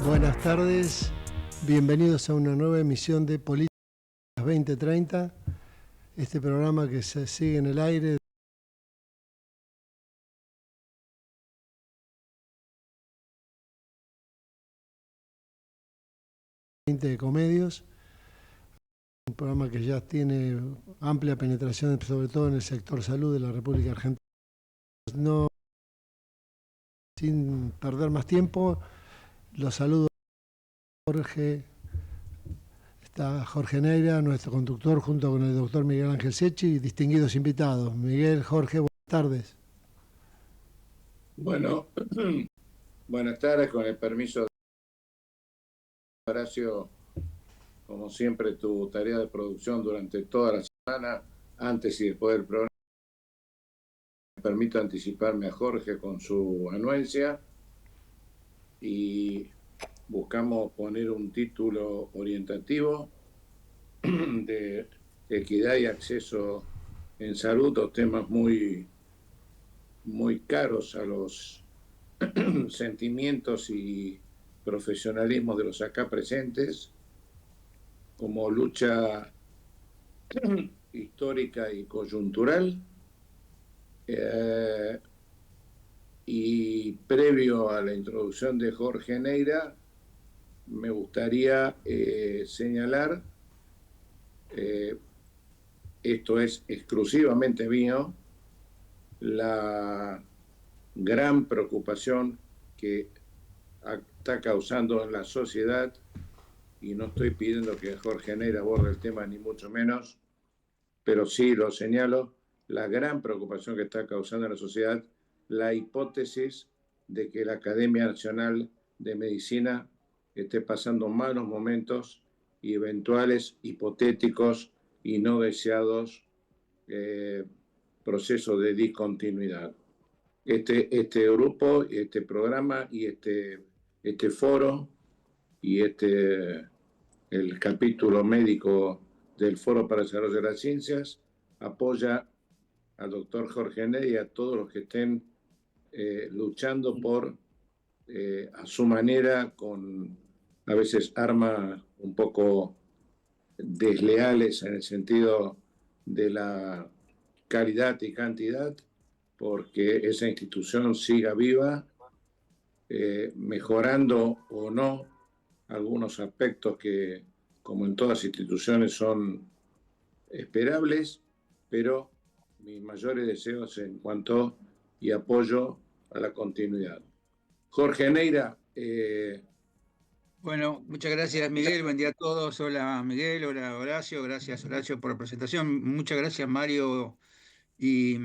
Buenas tardes, bienvenidos a una nueva emisión de Políticas 2030, este programa que se sigue en el aire de Comedios, un programa que ya tiene amplia penetración, sobre todo en el sector salud de la República Argentina. No, sin perder más tiempo, los saludo a Jorge. Está Jorge Neira, nuestro conductor, junto con el doctor Miguel Ángel Secchi y distinguidos invitados. Miguel, Jorge, buenas tardes. Bueno, buenas tardes, con el permiso de Horacio, como siempre, tu tarea de producción durante toda la semana, antes y después del programa. Me permito anticiparme a Jorge con su anuencia y buscamos poner un título orientativo de equidad y acceso en salud, dos temas muy caros a los sentimientos y profesionalismo de los acá presentes, como lucha histórica y coyuntural, y previo a la introducción de Jorge Neira, me gustaría señalar, esto es exclusivamente mío, la gran preocupación que está causando en la sociedad, y no estoy pidiendo que Jorge Neira aborde el tema ni mucho menos, pero sí lo señalo, la gran preocupación que está causando en la sociedad la hipótesis de que la Academia Nacional de Medicina esté pasando malos momentos y eventuales hipotéticos y no deseados procesos de discontinuidad. Este grupo, este programa y este foro y el capítulo médico del Foro para el Desarrollo de las Ciencias apoya al doctor Jorge Ney y a todos los que estén luchando por, a su manera, con a veces armas un poco desleales en el sentido de la calidad y cantidad, porque esa institución siga viva, mejorando o no algunos aspectos que, como en todas instituciones, son esperables, pero mis mayores deseos en cuanto y apoyo a la continuidad. Jorge Neira. Bueno, muchas gracias Miguel, buen día a todos. Hola Miguel, hola Horacio, gracias Horacio por la presentación. Muchas gracias Mario y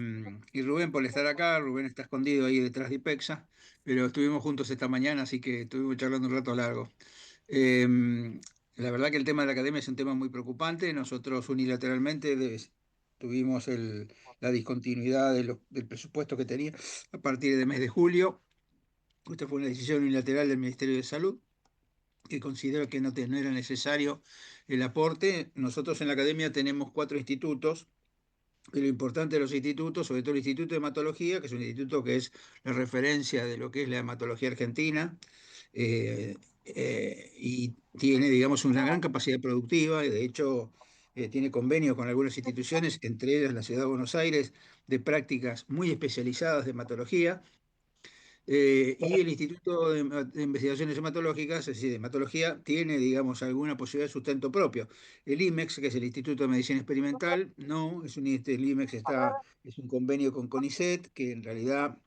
Rubén por estar acá. Rubén está escondido ahí detrás de IPEXA, pero estuvimos juntos esta mañana, así que estuvimos charlando un rato largo. Eh, la verdad que el tema de la academia es un tema muy preocupante. Nosotros unilateralmente tuvimos la discontinuidad del presupuesto que tenía a partir del mes de julio. Esta fue una decisión unilateral del Ministerio de Salud, que considero que no era necesario el aporte. Nosotros en la academia tenemos 4 institutos, y lo importante de los institutos, sobre todo el Instituto de Hematología, que es un instituto que es la referencia de lo que es la hematología argentina, eh, y tiene, digamos, una gran capacidad productiva, y de hecho tiene convenios con algunas instituciones, entre ellas la Ciudad de Buenos Aires, de prácticas muy especializadas de hematología. Y el Instituto de Investigaciones Hematológicas, es decir, de hematología, tiene, digamos, alguna posibilidad de sustento propio. El IMEX, que es el Instituto de Medicina Experimental, no, el IMEX es un convenio con CONICET, que en realidad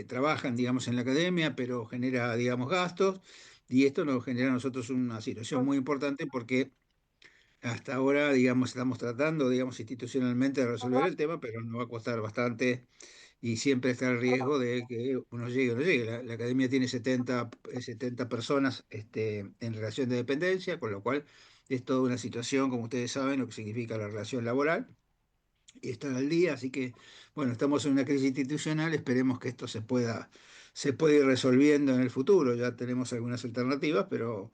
trabajan, digamos, en la academia, pero genera, digamos, gastos, y esto nos genera a nosotros una situación muy importante porque hasta ahora, digamos, estamos tratando, digamos, institucionalmente de resolver el tema, pero nos va a costar bastante y siempre está el riesgo de que uno llegue o no llegue. La academia tiene 70 personas en relación de dependencia, con lo cual es toda una situación, como ustedes saben, lo que significa la relación laboral, y están al día, así que, bueno, estamos en una crisis institucional, esperemos que esto se pueda ir resolviendo en el futuro. Ya tenemos algunas alternativas, pero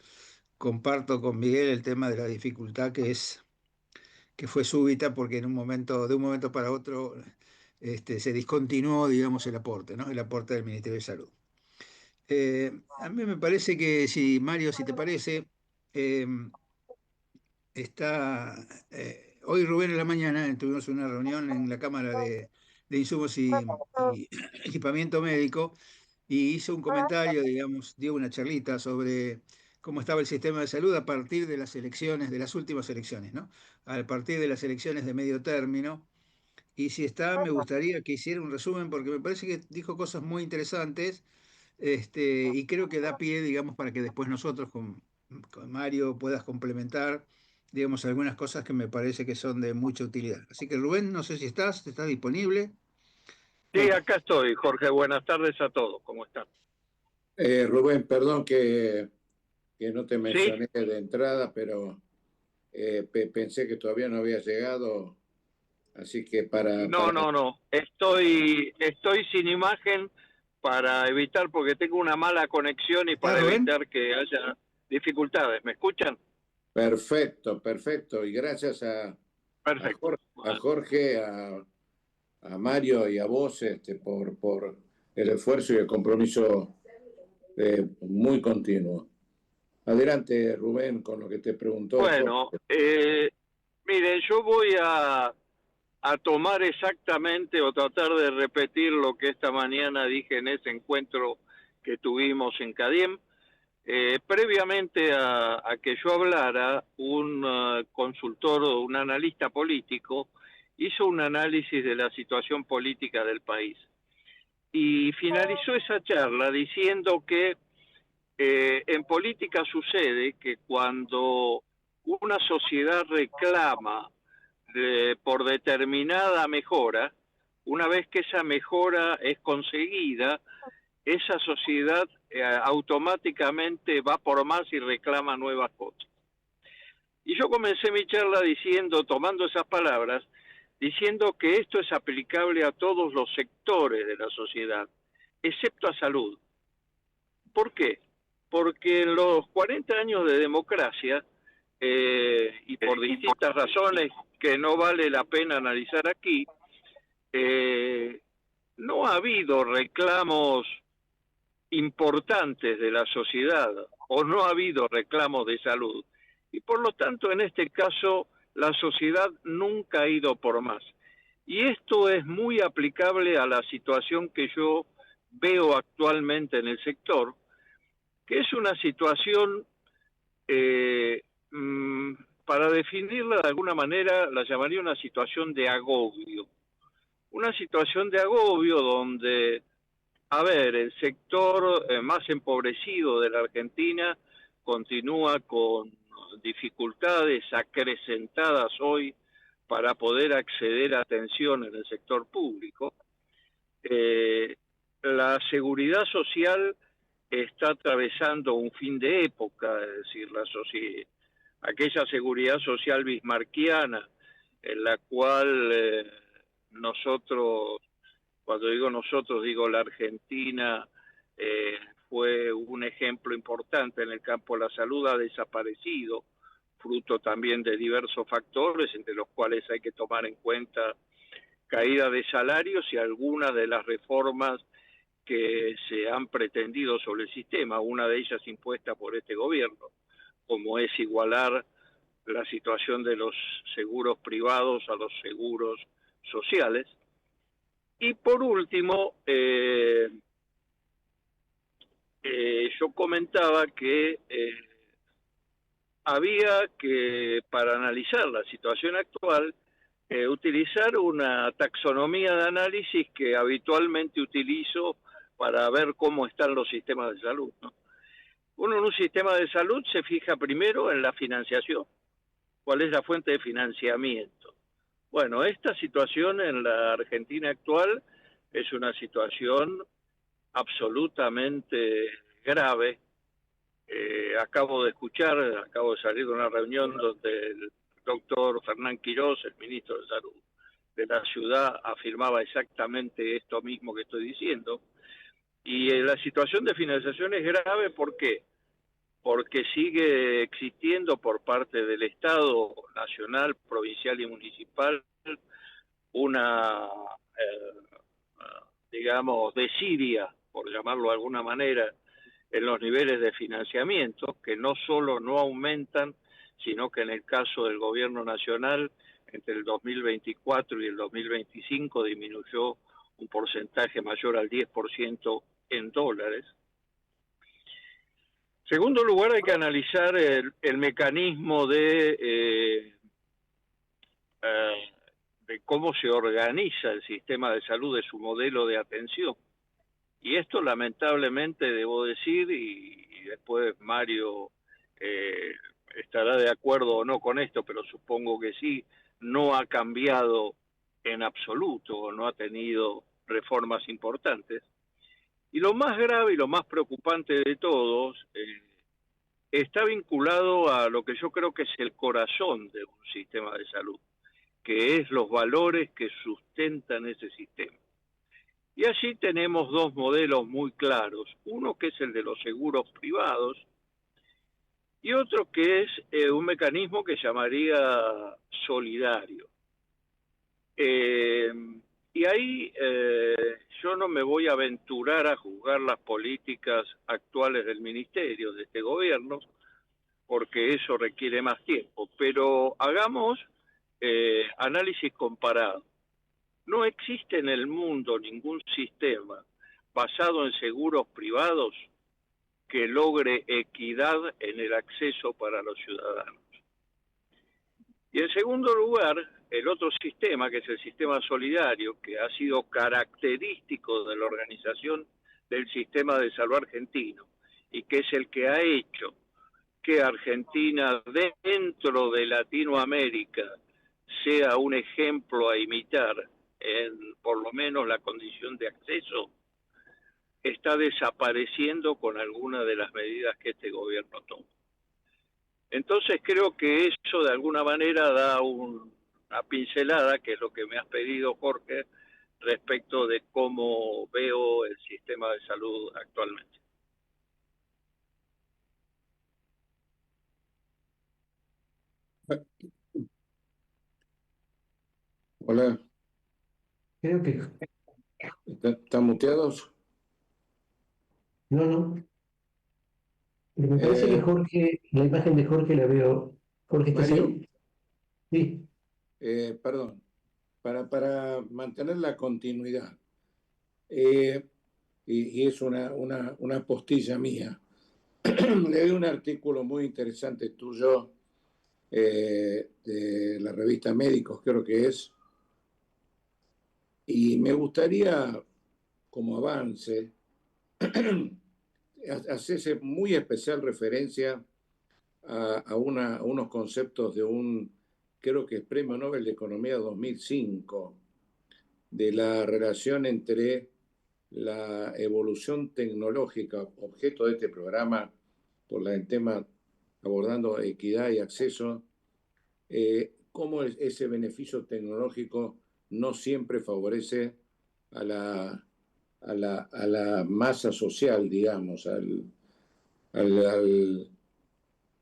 comparto con Miguel el tema de la dificultad que fue súbita, porque de un momento para otro, se discontinuó, digamos, el aporte, ¿no? El aporte del Ministerio de Salud. A mí me parece que, si Mario, si te parece, eh, hoy Rubén en la mañana tuvimos una reunión en la Cámara de Insumos y Equipamiento Médico y hizo un comentario, digamos, dio una charlita sobre cómo estaba el sistema de salud a partir de las elecciones, de las últimas elecciones, ¿no? A partir de las elecciones de medio término. Y si está, me gustaría que hiciera un resumen porque me parece que dijo cosas muy interesantes, y creo que da pie, digamos, para que después nosotros con Mario puedas complementar, digamos, algunas cosas que me parece que son de mucha utilidad. Así que Rubén, no sé si estás disponible. Sí, Bueno, acá estoy, Jorge. Buenas tardes a todos. ¿Cómo están? Rubén, perdón que no te Sí, mencioné de entrada, pero pensé que todavía no había llegado, así que no, no, no. Estoy sin imagen para evitar, porque tengo una mala conexión y ¿estás para Rubén? evitar que haya dificultades. ¿Me escuchan? perfecto, perfecto. Y gracias Perfecto. A Jorge, a Mario y a vos por el esfuerzo y el compromiso muy continuo. Adelante, Rubén, con lo que te preguntó Jorge. Bueno, miren, yo voy a tomar exactamente o tratar de repetir lo que esta mañana dije en ese encuentro que tuvimos en Cadiem. Previamente a que yo hablara, un consultor o un analista político hizo un análisis de la situación política del país y finalizó esa charla diciendo que en política sucede que cuando una sociedad reclama por determinada mejora, una vez que esa mejora es conseguida, esa sociedad automáticamente va por más y reclama nuevas cosas. Y yo comencé mi charla diciendo, tomando esas palabras, diciendo que esto es aplicable a todos los sectores de la sociedad, excepto a salud. ¿Por qué? Porque en los 40 años de democracia, y por distintas razones que no vale la pena analizar aquí, no ha habido reclamos importantes de la sociedad o no ha habido reclamos de salud. Y por lo tanto, en este caso, la sociedad nunca ha ido por más. Y esto es muy aplicable a la situación que yo veo actualmente en el sector, que es una situación, eh, mmm, para definirla de alguna manera, la llamaría una situación de agobio. Una situación de agobio donde, a ver, el sector más empobrecido de la Argentina continúa con dificultades acrecentadas hoy para poder acceder a atención en el sector público. Eh, la seguridad social está atravesando un fin de época, es decir, aquella seguridad social bismarquiana en la cual nosotros, cuando digo nosotros, digo la Argentina, eh, fue un ejemplo importante en el campo de la salud, ha desaparecido, fruto también de diversos factores, entre los cuales hay que tomar en cuenta caída de salarios y algunas de las reformas que se han pretendido sobre el sistema, una de ellas impuesta por este gobierno, como es igualar la situación de los seguros privados a los seguros sociales. Y por último, yo comentaba que había que, para analizar la situación actual, utilizar una taxonomía de análisis que habitualmente utilizo para ver cómo están los sistemas de salud, ¿no? Uno en un sistema de salud se fija primero en la financiación. ¿Cuál es la fuente de financiamiento? Bueno, esta situación en la Argentina actual es una situación absolutamente grave. Acabo de salir de una reunión donde el doctor Fernán Quirós, el ministro de Salud de la ciudad, afirmaba exactamente esto mismo que estoy diciendo. Y la situación de financiación es grave, ¿por qué? Porque sigue existiendo por parte del Estado nacional, provincial y municipal una, digamos, desidia, por llamarlo de alguna manera, en los niveles de financiamiento, que no solo no aumentan, sino que en el caso del gobierno nacional, entre el 2024 y el 2025 disminuyó un porcentaje mayor al 10% en dólares. Segundo lugar, hay que analizar el mecanismo de cómo se organiza el sistema de salud, de su modelo de atención. Y esto lamentablemente debo decir, y después Mario estará de acuerdo o no con esto, pero supongo que sí, no ha cambiado en absoluto, no ha tenido reformas importantes. Y lo más grave y lo más preocupante de todos está vinculado a lo que yo creo que es el corazón de un sistema de salud, que es los valores que sustentan ese sistema. Y allí tenemos dos modelos muy claros, uno que es el de los seguros privados y otro que es un mecanismo que llamaría solidario. Y ahí yo no me voy a aventurar a juzgar las políticas actuales del ministerio, de este gobierno, porque eso requiere más tiempo, pero hagamos análisis comparado. No existe en el mundo ningún sistema basado en seguros privados que logre equidad en el acceso para los ciudadanos. Y en segundo lugar, el otro sistema, que es el sistema solidario, que ha sido característico de la organización del sistema de salud argentino y que es el que ha hecho que Argentina dentro de Latinoamérica sea un ejemplo a imitar en por lo menos la condición de acceso, está desapareciendo con algunas de las medidas que este gobierno toma. Entonces creo que eso de alguna manera da una pincelada, que es lo que me has pedido, Jorge, respecto de cómo veo el sistema de salud actualmente. Hola, Creo que ¿están muteados? no. Pero me parece que Jorge, la imagen de Jorge la veo. Jorge, ¿estás Mario, ahí? Sí. perdón, para mantener la continuidad, y es una postilla mía, leí un artículo muy interesante tuyo de la revista Médicos, creo que es, y me gustaría, como avance, hacerse muy especial referencia a unos conceptos de creo que es Premio Nobel de Economía 2005, de la relación entre la evolución tecnológica, objeto de este programa, por el tema abordando equidad y acceso, cómo ese beneficio tecnológico no siempre favorece a la masa social, digamos, al,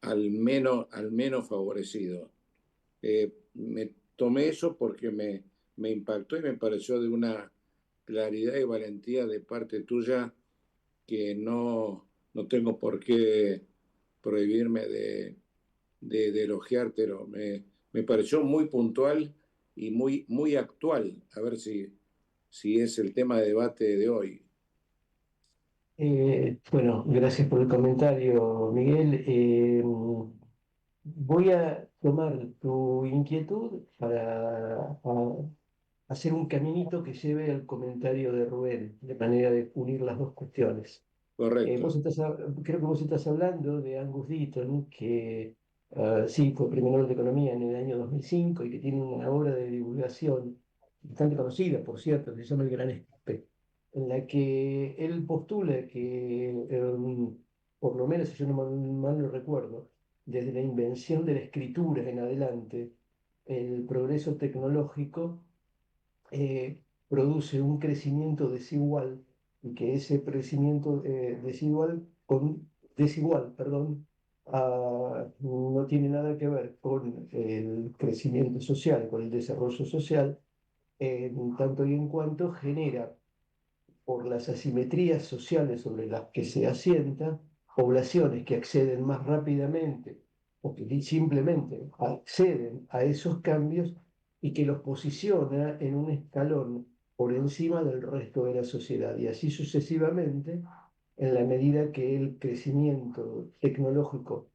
al menos favorecido. Me tomé eso porque me impactó y me pareció de una claridad y valentía de parte tuya que no tengo por qué prohibirme de elogiártelo. Me pareció muy puntual y muy actual. A ver si es el tema de debate de hoy. Bueno, gracias por el comentario, Miguel. Voy a tomar tu inquietud para hacer un caminito que lleve al comentario de Rubén, de manera de unir las dos cuestiones. Correcto. Creo que vos estás hablando de Angus Deaton, que sí fue Premio Nobel de Economía en el año 2005 y que tiene una obra de divulgación bastante conocida, por cierto, que se llama El Gran Escape, en la que él postula que, por lo menos si yo no mal lo recuerdo, desde la invención de la escritura en adelante, el progreso tecnológico produce un crecimiento desigual y que ese crecimiento desigual, perdón, no tiene nada que ver con el crecimiento social, con el desarrollo social, en tanto y en cuanto genera por las asimetrías sociales sobre las que se asienta, poblaciones que acceden más rápidamente o que simplemente acceden a esos cambios y que los posiciona en un escalón por encima del resto de la sociedad. Y así sucesivamente, en la medida que el crecimiento tecnológico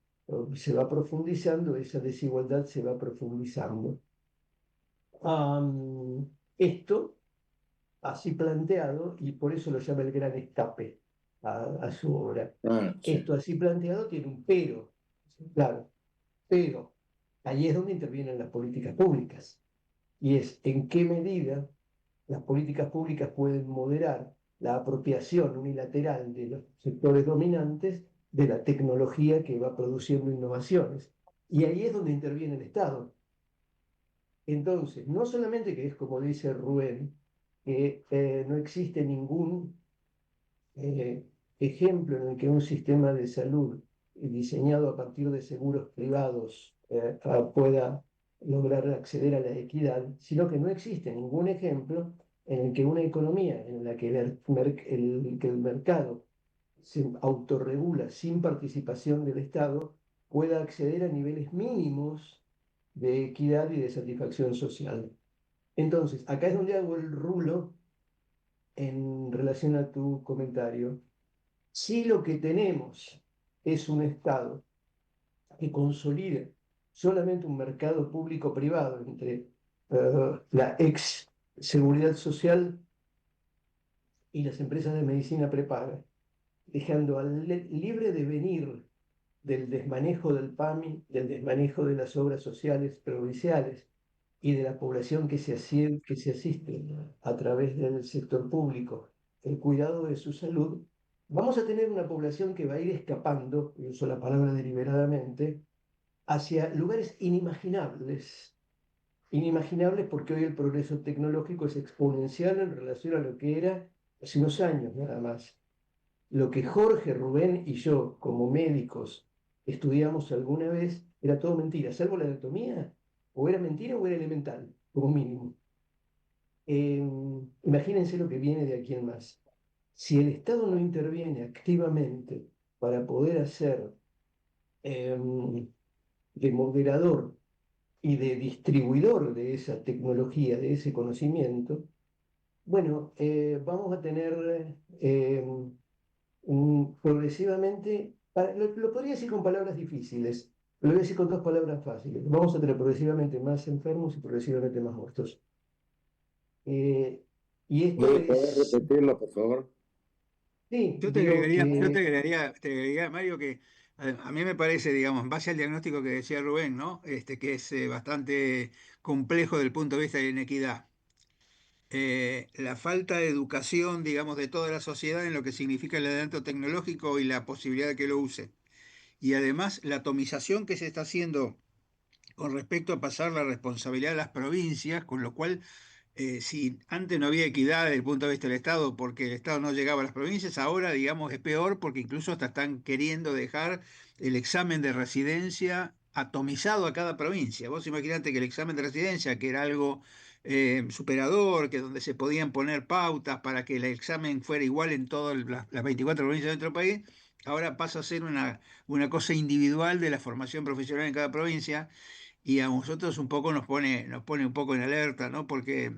se va profundizando, esa desigualdad se va profundizando. Esto así planteado, y por eso lo llama el gran escape a su obra. Sí. Esto así planteado tiene un pero, claro, pero ahí es donde intervienen las políticas públicas, y es en qué medida las políticas públicas pueden moderar la apropiación unilateral de los sectores dominantes de la tecnología que va produciendo innovaciones. Y ahí es donde interviene el Estado. Entonces, no solamente que es como dice Rubén, que no existe ningún eh, ejemplo en el que un sistema de salud diseñado a partir de seguros privados pueda lograr acceder a la equidad, sino que no existe ningún ejemplo en el que una economía en la que que el mercado se autorregula sin participación del Estado pueda acceder a niveles mínimos de equidad y de satisfacción social. Entonces, acá es donde hago el rulo en relación a tu comentario. Si lo que tenemos es un Estado que consolide solamente un mercado público-privado entre la ex seguridad social y las empresas de medicina prepaga, dejando al libre devenir del desmanejo del PAMI, del desmanejo de las obras sociales provinciales y de la población que se asiste a través del sector público, el cuidado de su salud, vamos a tener una población que va a ir escapando, y uso la palabra deliberadamente, hacia lugares inimaginables. Inimaginables porque hoy el progreso tecnológico es exponencial en relación a lo que era hace unos años nada más. Lo que Jorge, Rubén y yo, como médicos, estudiamos alguna vez, era todo mentira, salvo la anatomía, o era mentira o era elemental, como mínimo. Imagínense lo que viene de aquí en más. Si el Estado no interviene activamente para poder hacer de moderador y de distribuidor de esa tecnología, de ese conocimiento, bueno, vamos a tener progresivamente, lo podría decir con palabras difíciles, lo voy a decir con dos palabras fáciles. Vamos a tener progresivamente más enfermos y progresivamente más muertos. Y esto ¿Puedes es, repetirlo, por favor? sí, Yo digo que, te agregaría, Mario, que a mí me parece, digamos, en base al diagnóstico que decía Rubén, ¿no? Que es bastante complejo desde el punto de vista de la inequidad. La falta de educación, digamos, de toda la sociedad en lo que significa el adelanto tecnológico y la posibilidad de que lo use. Y además la atomización que se está haciendo con respecto a pasar la responsabilidad a las provincias, con lo cual si antes no había equidad desde el punto de vista del Estado porque el Estado no llegaba a las provincias, ahora digamos es peor porque incluso hasta están queriendo dejar el examen de residencia atomizado a cada provincia. Vos imaginate que el examen de residencia, que era algo superador, que donde se podían poner pautas para que el examen fuera igual en todas las 24 provincias de nuestro país, ahora pasa a ser una cosa individual de la formación profesional en cada provincia y a nosotros un poco nos pone un poco en alerta, ¿no? Porque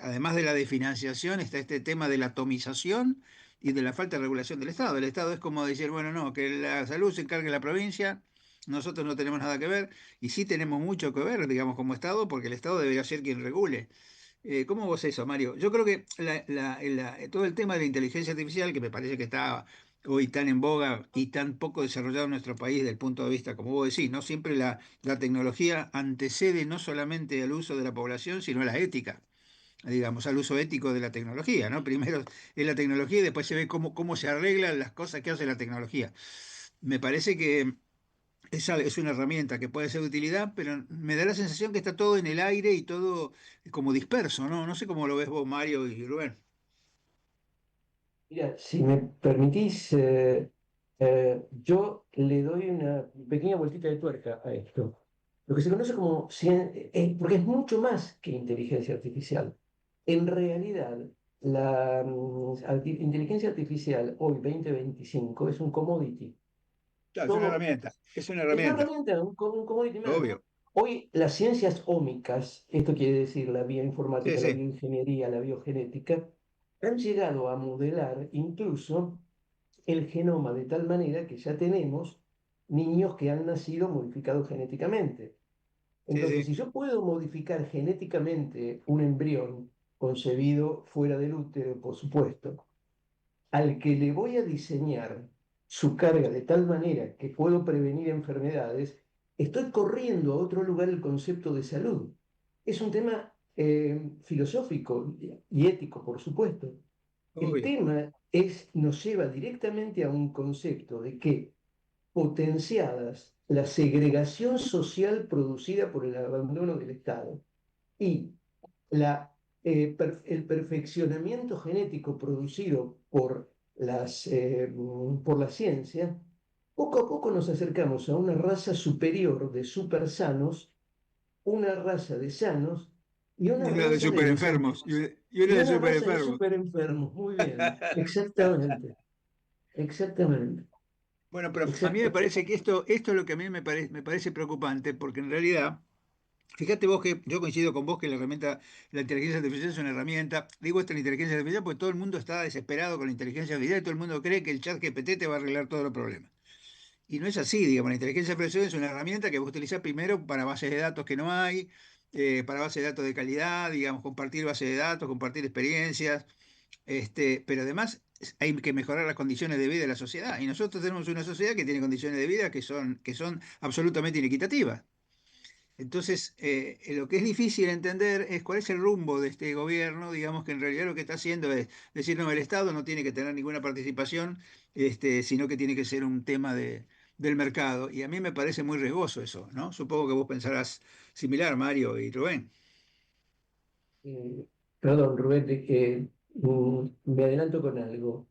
además de la desfinanciación está este tema de la atomización y de la falta de regulación del Estado. El Estado es como decir, bueno, no, que la salud se encargue la provincia, nosotros no tenemos nada que ver, y sí tenemos mucho que ver, digamos, como Estado, porque el Estado debería ser quien regule. ¿Cómo vos eso, Mario? Yo creo que todo el tema de la inteligencia artificial, que me parece que está hoy tan en boga y tan poco desarrollado en nuestro país desde el punto de vista, como vos decís, ¿no? Siempre la tecnología antecede no solamente al uso de la población, sino a la ética, digamos, al uso ético de la tecnología, ¿no? Primero es la tecnología y después se ve cómo se arreglan las cosas que hace la tecnología. Me parece que es una herramienta que puede ser de utilidad, pero me da la sensación que está todo en el aire y todo como disperso, ¿no? No sé cómo lo ves vos, Mario y Rubén. mira, si me permitís, yo le doy una pequeña vueltita de tuerca a esto. Lo que se conoce como porque es mucho más que inteligencia artificial. En realidad, La inteligencia artificial hoy, 2025, es un commodity. Claro, es una Todo herramienta, es una es una herramienta, herramienta, un commodity más. obvio. Hoy las ciencias ómicas, esto quiere decir la Sí, bioinformática, la sí, bioingeniería, la biogenética, han llegado a modelar incluso el genoma de tal manera que ya tenemos niños que han nacido modificados genéticamente. sí, Entonces, sí. si yo puedo modificar genéticamente un embrión concebido fuera del útero, por supuesto, al que le voy a diseñar su carga de tal manera que puedo prevenir enfermedades, estoy corriendo a otro lugar el concepto de salud. Es un tema filosófico y ético, por supuesto. El Obvio. tema nos lleva directamente a un concepto de que potenciadas la segregación social producida por el abandono del Estado y el perfeccionamiento genético producido por la ciencia, poco a poco nos acercamos a una raza superior de super sanos, una raza de sanos y una Y una de raza de super enfermos, y y una de una super raza de enfermos. super enfermos. Muy bien, exactamente, exactamente, Bueno, pero a mí me exactamente. parece que esto es lo que a mí me parece preocupante, porque en realidad, fíjate vos que yo coincido con vos que la inteligencia artificial es una herramienta. Digo esto, la inteligencia artificial, porque todo el mundo está desesperado con la inteligencia artificial y todo el mundo cree que el chat GPT te va a arreglar todos los problemas. Y no es así, digamos, la inteligencia artificial es una herramienta que vos utilizás primero para bases de datos que no hay, para bases de datos de calidad, digamos, compartir bases de datos, compartir experiencias, pero además hay que mejorar las condiciones de vida de la sociedad. Y nosotros tenemos una sociedad que tiene condiciones de vida que son absolutamente inequitativas. Entonces, lo que es difícil entender es cuál es el rumbo de este gobierno, digamos que en realidad lo que está haciendo es decir, no, el Estado no tiene que tener ninguna participación, sino que tiene que ser un tema del mercado. Y a mí me parece muy riesgoso eso, ¿no? Supongo que vos pensarás similar, Mario y Rubén. Eh, Perdón, Rubén, me adelanto con algo.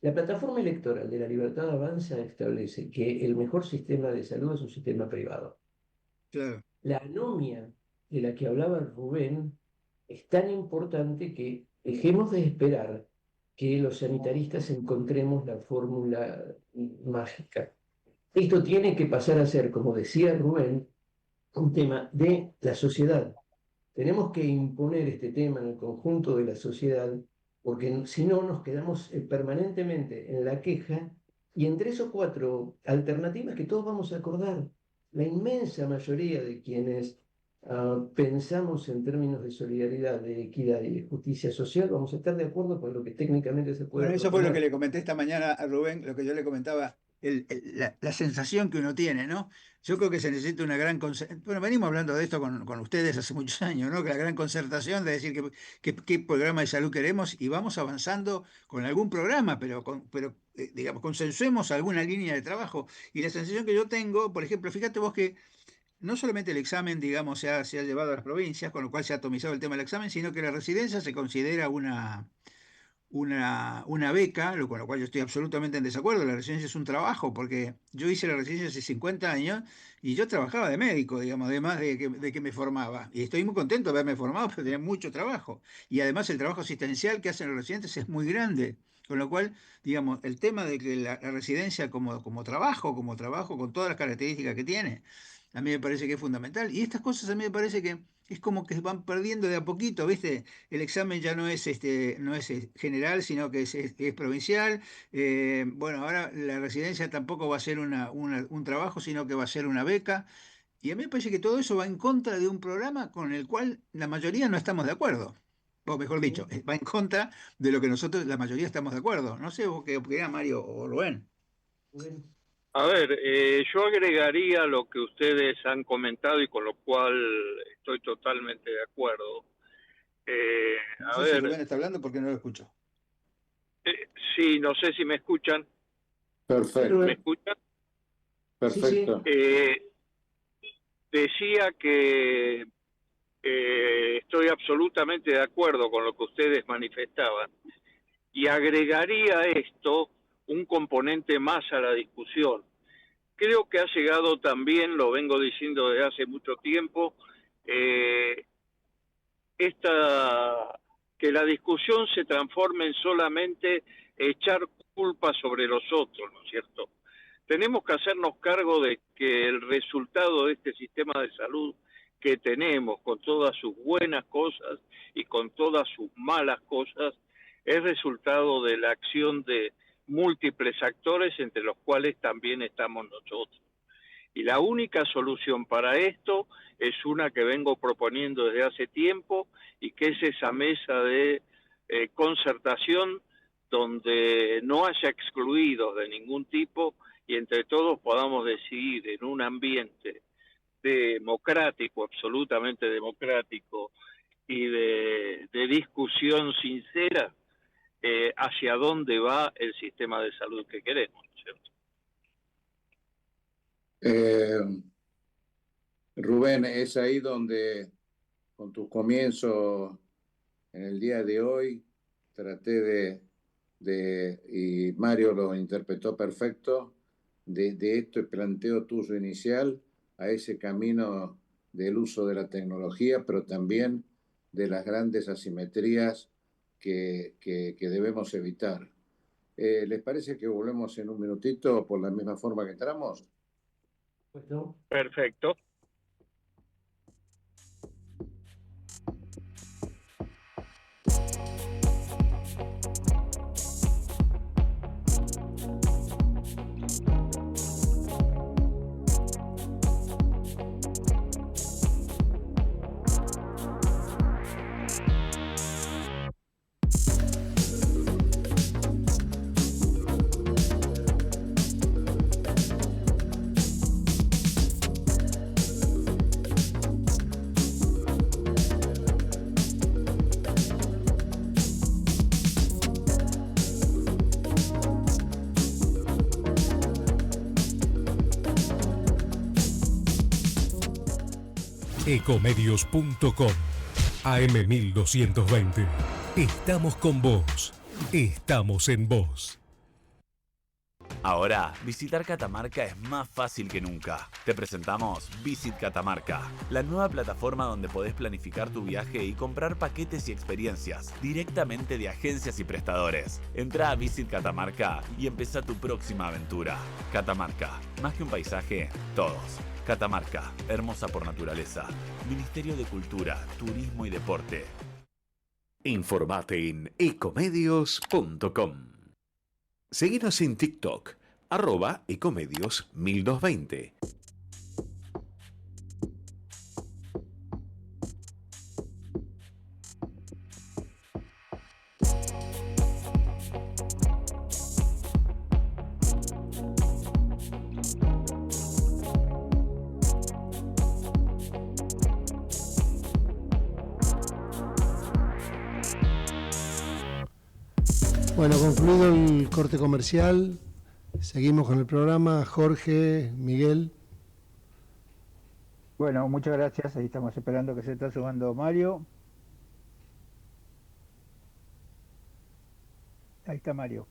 La plataforma electoral de la Libertad Avanza establece que el mejor sistema de salud es un sistema privado. Claro. La anomia de la que hablaba Rubén es tan importante que dejemos de esperar que los sanitaristas encontremos la fórmula mágica. Esto tiene que pasar a ser, como decía Rubén, un tema de la sociedad. Tenemos que imponer este tema en el conjunto de la sociedad, porque si no nos quedamos permanentemente en la queja y en tres o cuatro alternativas que todos vamos a acordar. La inmensa mayoría de quienes pensamos en términos de solidaridad, de equidad y de justicia social, vamos a estar de acuerdo con lo que técnicamente se pueda Bueno, eso fue lo que proponer. le comenté esta mañana a Rubén, lo que yo le comentaba, la sensación que uno tiene, ¿no? Yo creo que se necesita una gran concertación. Bueno, venimos hablando de esto con ustedes hace muchos años, ¿no? Que la gran concertación de decir qué programa de salud queremos y vamos avanzando con algún programa, pero digamos, consensuemos alguna línea de trabajo. Y la sensación que yo tengo, por ejemplo, fíjate vos que no solamente el examen, digamos, se ha llevado a las provincias, con lo cual se ha atomizado el tema del examen, sino que la residencia se considera una beca, con lo cual yo estoy absolutamente en desacuerdo. La residencia es un trabajo, porque yo hice la residencia hace 50 años y yo trabajaba de médico, digamos, además de que me formaba. Y estoy muy contento de haberme formado, pero tenía mucho trabajo. Y además el trabajo asistencial que hacen los residentes es muy grande. Con lo cual, digamos, el tema de que la residencia como trabajo, con todas las características que tiene, a mí me parece que es fundamental. Y estas cosas a mí me parece que es como que van perdiendo de a poquito, ¿viste? El examen ya no es general, sino que es provincial. Bueno, ahora la residencia tampoco va a ser un trabajo, sino que va a ser una beca. Y a mí me parece que todo eso va en contra de un programa con el cual la mayoría no estamos de acuerdo. O mejor dicho, va en contra de lo que nosotros, la mayoría, estamos de acuerdo. No sé vos qué opinás, Mario o Rubén. Rubén, A ver, yo agregaría lo que ustedes han comentado y con lo cual estoy totalmente de acuerdo. Eh, No a sé si ver, Rubén está hablando porque no lo escucho. sí, no sé si me escuchan. sí, Perfecto, ¿Me Rubén, escuchan? sí, sí. perfecto. Decía que estoy absolutamente de acuerdo con lo que ustedes manifestaban y agregaría a esto un componente más a la discusión. Creo que ha llegado también, lo vengo diciendo desde hace mucho tiempo, esta que la discusión se transforme en solamente echar culpa sobre los otros, ¿no es cierto? Tenemos que hacernos cargo de que el resultado de este sistema de salud que tenemos, con todas sus buenas cosas y con todas sus malas cosas, es resultado de la acción de múltiples actores, entre los cuales también estamos nosotros. Y la única solución para esto es una que vengo proponiendo desde hace tiempo, y que es esa mesa de concertación donde no haya excluidos de ningún tipo y entre todos podamos decidir en un ambiente democrático, absolutamente democrático, y de discusión sincera, hacia dónde va el sistema de salud que queremos, ¿cierto? Rubén, es ahí donde con tus comienzos en el día de hoy traté y Mario lo interpretó perfecto, de este planteo tuyo inicial a ese camino del uso de la tecnología, pero también de las grandes asimetrías que debemos evitar. ¿Les parece que volvemos en un minutito por la misma forma que entramos? Pues no. Perfecto. Ecomedios.com AM1220. Estamos con vos. Estamos en vos. Ahora, visitar Catamarca es más fácil que nunca. Te presentamos Visit Catamarca, la nueva plataforma donde podés planificar tu viaje y comprar paquetes y experiencias directamente de agencias y prestadores. Entrá a Visit Catamarca y empezá tu próxima aventura. Catamarca, más que un paisaje, todos. Catamarca, hermosa por naturaleza. Ministerio de Cultura, Turismo y Deporte. Informate en ecomedios.com. Seguinos en TikTok, @ecomedios1220. Bueno, concluido el corte comercial, seguimos con el programa. Jorge, Miguel. Bueno, muchas gracias. Ahí estamos esperando que se está sumando Mario. Ahí está Mario.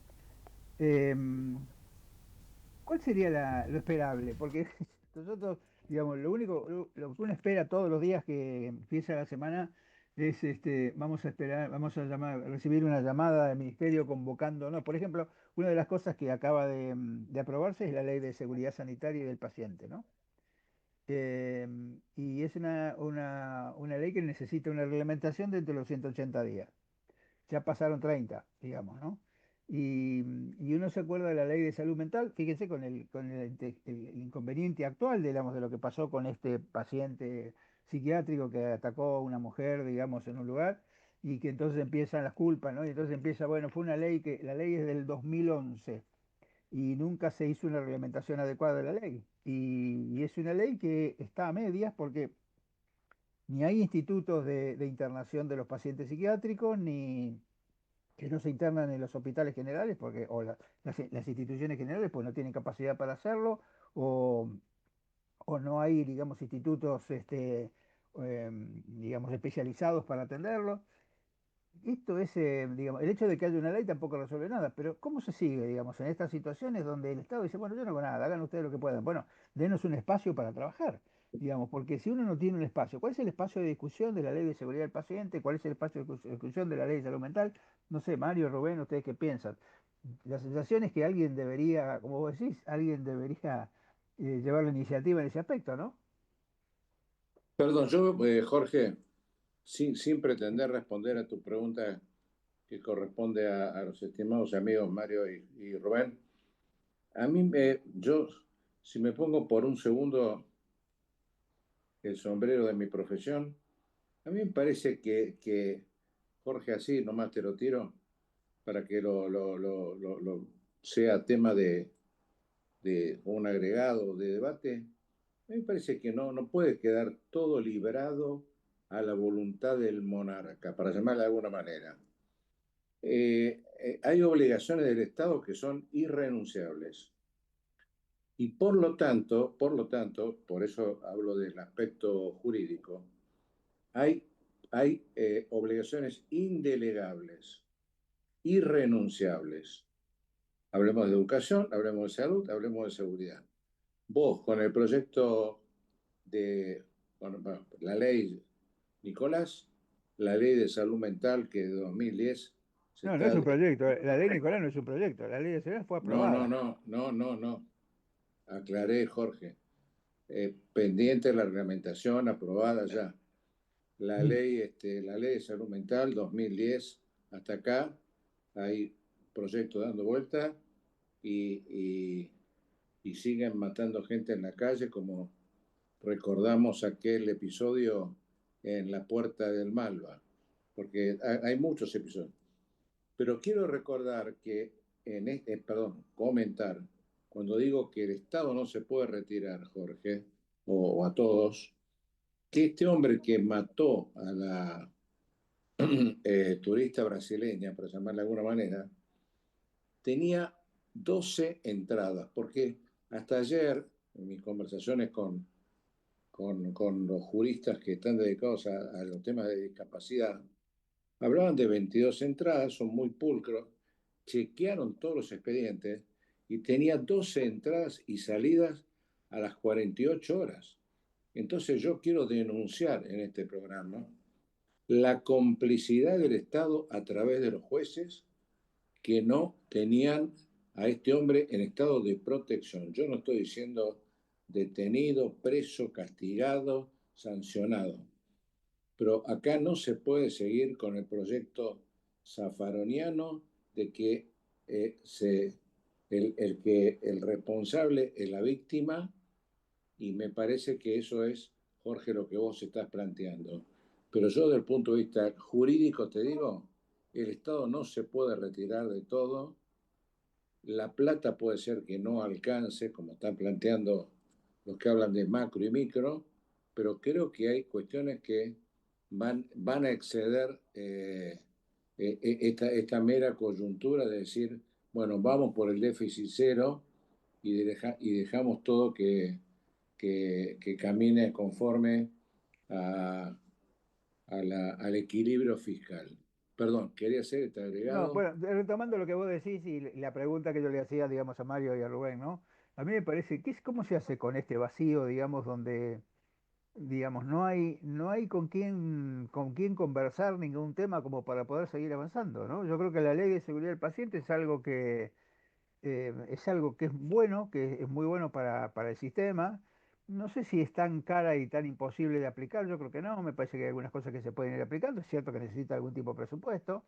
¿Cuál sería lo esperable? Porque nosotros, digamos, lo que uno espera todos los días que empieza la semana es, vamos a esperar, recibir una llamada del ministerio convocándonos. Por ejemplo, una de las cosas que acaba de aprobarse es la ley de seguridad sanitaria y del paciente, ¿no? Y es una ley que necesita una reglamentación dentro de los 180 días. Ya pasaron 30, digamos, ¿no? Y uno se acuerda de la ley de salud mental, fíjense el inconveniente actual, digamos, de lo que pasó con este paciente psiquiátrico que atacó a una mujer, digamos, en un lugar, y que entonces empiezan las culpas, ¿no? Y entonces empieza, bueno, fue una ley la ley es del 2011 y nunca se hizo una reglamentación adecuada de la ley. Y es una ley que está a medias porque ni hay institutos de internación de los pacientes psiquiátricos, ni que no se internan en los hospitales generales, porque, las instituciones generales pues no tienen capacidad para hacerlo, o, o no hay, digamos, institutos, digamos, especializados para atenderlo. Esto es, digamos, el hecho de que haya una ley tampoco resuelve nada, pero ¿cómo se sigue, digamos, en estas situaciones donde el Estado dice, bueno, yo no hago nada, hagan ustedes lo que puedan? Bueno, denos un espacio para trabajar. digamos, porque si uno no tiene un espacio, ¿cuál es el espacio de discusión de la ley de seguridad del paciente? ¿Cuál es el espacio de discusión de la ley de salud mental? No sé, Mario, Rubén, ¿ustedes qué piensan? La sensación es que alguien debería, como vos decís, alguien debería llevar la iniciativa en ese aspecto, ¿no? Perdón, yo, Jorge, sin pretender responder a tu pregunta que corresponde a los estimados amigos Mario y Rubén, yo, si me pongo por un segundo el sombrero de mi profesión, a mí me parece que Jorge, así nomás te lo tiro para que sea tema de un agregado de debate. A mí me parece que no puede quedar todo librado a la voluntad del monarca, para llamarla de alguna manera. Hay obligaciones del Estado que son irrenunciables. Y por eso hablo del aspecto jurídico, hay obligaciones indelegables, irrenunciables. Hablemos de educación, hablemos de salud, hablemos de seguridad. Vos, con el proyecto de bueno, la ley Nicolás, la ley de salud mental que de 2010 se No, no es está... un proyecto. La ley Nicolás no es un proyecto. La ley de seguridad fue aprobada. No. Aclaré, Jorge. Pendiente de la reglamentación aprobada ya. La ley de salud mental 2010 hasta acá, hay proyectos dando vuelta y, y siguen matando gente en la calle, como recordamos aquel episodio en la Puerta del Malva, porque hay muchos episodios. Pero quiero recordar que, comentar, cuando digo que el Estado no se puede retirar, Jorge, o a todos, que este hombre que mató a la turista brasileña, por llamarla de alguna manera, tenía 12 entradas, porque hasta ayer, en mis conversaciones con los juristas que están dedicados a los temas de discapacidad, hablaban de 22 entradas, son muy pulcros, chequearon todos los expedientes y tenía 12 entradas y salidas a las 48 horas. Entonces yo quiero denunciar en este programa la complicidad del Estado a través de los jueces que no tenían a este hombre en estado de protección. Yo no estoy diciendo detenido, preso, castigado, sancionado. Pero acá no se puede seguir con el proyecto zafaroniano de que el responsable es la víctima, y me parece que eso es, Jorge, lo que vos estás planteando. Pero yo, desde el punto de vista jurídico, te digo, el Estado no se puede retirar de todo. La plata puede ser que no alcance, como están planteando los que hablan de macro y micro, pero creo que hay cuestiones que van a exceder esta mera coyuntura de decir, bueno, vamos por el déficit cero y dejamos todo que camine conforme a, al equilibrio fiscal. Perdón, quería hacer este No, agregado. bueno, retomando lo que vos decís y la pregunta que yo le hacía, digamos, a Mario y a Rubén, ¿no? A mí me parece, ¿cómo se hace con este vacío, digamos, donde, digamos, no hay con quién conversar ningún tema como para poder seguir avanzando, ¿no? Yo creo que la ley de seguridad del paciente es algo que es bueno, que es muy bueno para el sistema. No sé si es tan cara y tan imposible de aplicar, yo creo que no, me parece que hay algunas cosas que se pueden ir aplicando, es cierto que necesita algún tipo de presupuesto,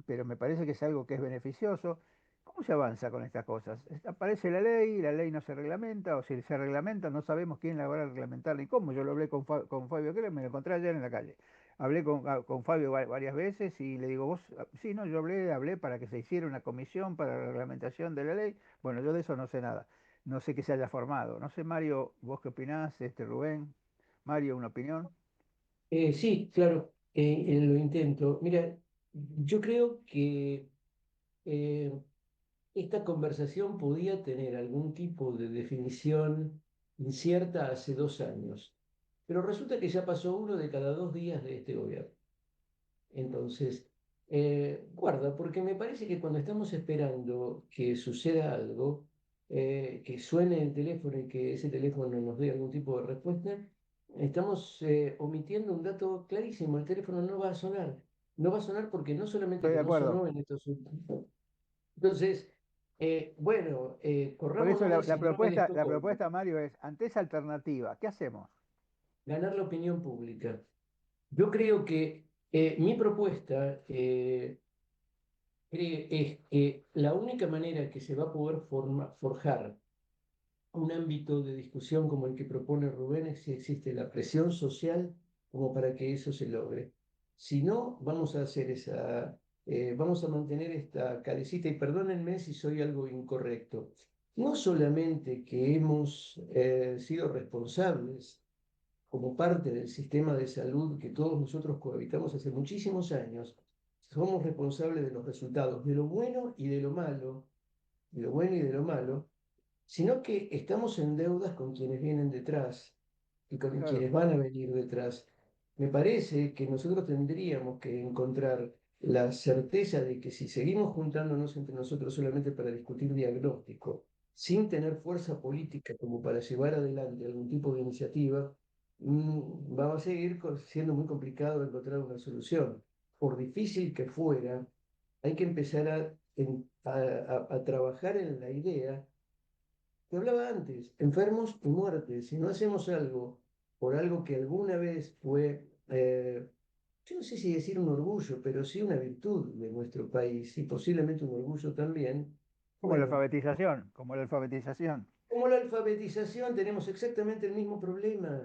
pero me parece que es algo que es beneficioso. ¿Cómo se avanza con estas cosas? Aparece la ley no se reglamenta, o si se reglamenta no sabemos quién la va a reglamentar ni cómo. Yo lo hablé con Fabio Keller, me lo encontré ayer en la calle. Hablé con Fabio varias veces y le digo, vos, sí, no, yo hablé para que se hiciera una comisión para la reglamentación de la ley. Bueno, yo de eso no sé nada. No sé que se haya formado. No sé, Mario, vos qué opinás, Rubén. Mario, ¿una opinión? Sí, claro, lo intento. Mira, yo creo que eh, esta conversación podía tener algún tipo de definición incierta hace 2 años, pero resulta que ya pasó 1 de cada 2 días de este gobierno. Entonces, guarda, porque me parece que cuando estamos esperando que suceda algo, que suene el teléfono y que ese teléfono nos dé algún tipo de respuesta, estamos omitiendo un dato clarísimo: el teléfono no va a sonar. No va a sonar porque no solamente Estoy de que no acuerdo. sonó en estos últimos. Entonces, bueno, Por corramos eso a ver la si no me la descojo. propuesta, Mario, es, ante esa alternativa, ¿qué hacemos? Ganar la opinión pública. Yo creo que mi propuesta es que la única manera que se va a poder forjar un ámbito de discusión como el que propone Rubén es si existe la presión social como para que eso se logre. Si no, vamos a hacer vamos a mantener esta calecita, y perdónenme si soy algo incorrecto. No solamente que hemos sido responsables como parte del sistema de salud que todos nosotros cohabitamos hace muchísimos años, somos responsables de los resultados, de lo bueno y de lo malo, de lo bueno y de lo malo, sino que estamos en deudas con quienes vienen detrás y con Claro. quienes van a venir detrás. Me parece que nosotros tendríamos que encontrar la certeza de que si seguimos juntándonos entre nosotros solamente para discutir diagnóstico, sin tener fuerza política como para llevar adelante algún tipo de iniciativa, va a seguir siendo muy complicado encontrar una solución. Por difícil que fuera, hay que empezar a trabajar en la idea que hablaba antes: enfermos y muertes. Si no hacemos algo por algo que alguna vez fue, yo no sé si decir un orgullo, pero sí una virtud de nuestro país, y posiblemente un orgullo también, Como la bueno, alfabetización, como la alfabetización. como la alfabetización tenemos exactamente el mismo problema,